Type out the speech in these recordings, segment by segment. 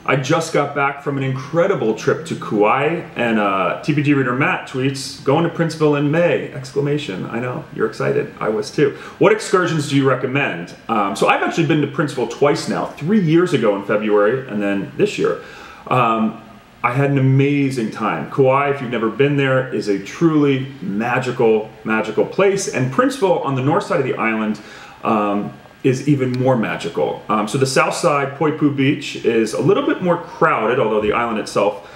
I just got back from an incredible trip to Kauai, and TPG reader Matt tweets, going to Princeville in May, exclamation. I know, you're excited, I was too. What excursions do you recommend? So I've actually been to Princeville twice now, 3 years ago in February, and then this year. I had an amazing time. Kauai, if you've never been there, is a truly magical, magical place, and Princeville on the north side of the island is even more magical. So the south side, Poipu Beach, is a little bit more crowded, although the island itself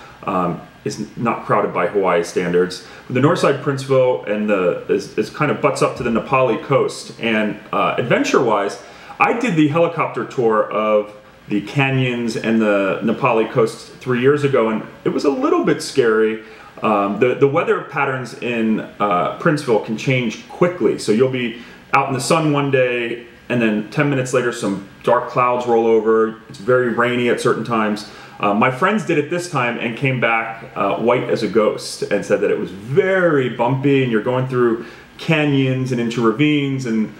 is not crowded by Hawaii standards. The north side, Princeville, and is kind of butts up to the Napali coast. And adventure-wise, I did the helicopter tour of the canyons and the Napali coast 3 years ago, and it was a little bit scary. The weather patterns in Princeville can change quickly. So you'll be out in the sun one day, and then 10 minutes later some dark clouds roll over. It's very rainy at certain times. My friends did it this time and came back white as a ghost and said that it was very bumpy and you're going through canyons and into ravines, and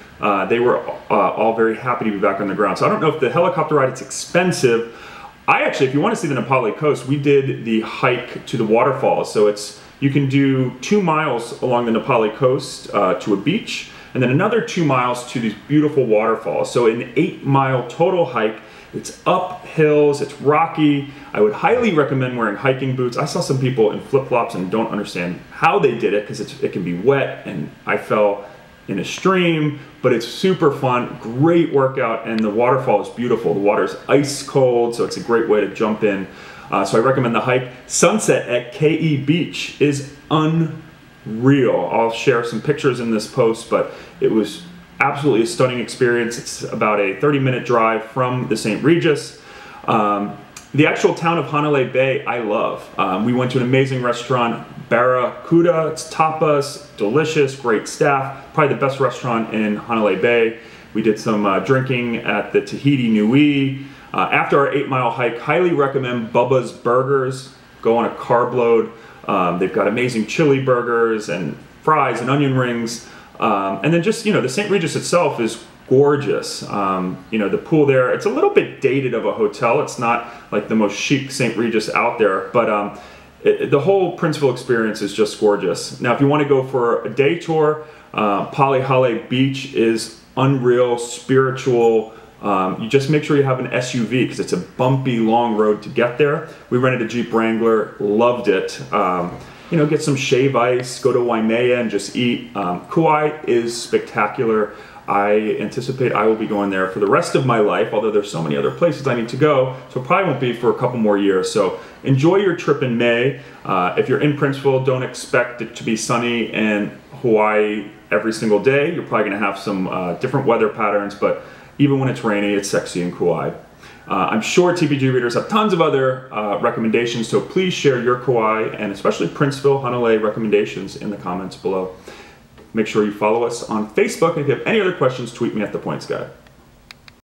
they were all very happy to be back on the ground. So I don't know if the helicopter ride is expensive. I actually, if you want to see the Napali coast, we did the hike to the waterfalls. So you can do 2 miles along the Napali coast to a beach, and then another 2 miles to these beautiful waterfalls. So an 8-mile total hike. It's up hills, it's rocky. I would highly recommend wearing hiking boots. I saw some people in flip-flops and don't understand how they did it because it can be wet, and I fell in a stream, but it's super fun, great workout, and the waterfall is beautiful. The water's ice cold, so it's a great way to jump in. So I recommend the hike. Sunset at KE Beach is unreal. I'll share some pictures in this post, but it was absolutely a stunning experience. It's about a 30-minute drive from the St. Regis. The actual town of Hanalei Bay, I love. We went to an amazing restaurant, Barracuda. It's tapas, delicious, great staff. Probably the best restaurant in Hanalei Bay. We did some drinking at the Tahiti Nui. After our 8-mile hike, highly recommend Bubba's Burgers. Go on a carb load. They've got amazing chili burgers and fries and onion rings. And then just, the St. Regis itself is gorgeous. The pool there, it's a little bit dated of a hotel. It's not like the most chic St. Regis out there, but the whole Princeville experience is just gorgeous. Now, if you want to go for a day tour, Palihale Beach is unreal, spiritual. You just make sure you have an SUV because it's a bumpy, long road to get there. We rented a Jeep Wrangler, loved it. Get some shave ice, go to Waimea and just eat. Kauai is spectacular. I anticipate I will be going there for the rest of my life, although there's so many other places I need to go, so it probably won't be for a couple more years. So enjoy your trip in May. If you're in Princeville, don't expect it to be sunny in Hawaii every single day. You're probably gonna have some different weather patterns, but even when it's rainy, it's sexy in Kauai. I'm sure TPG readers have tons of other recommendations, so please share your Kauai and especially Princeville, Hanalei recommendations in the comments below. Make sure you follow us on Facebook, and if you have any other questions, tweet me at The Points Guy.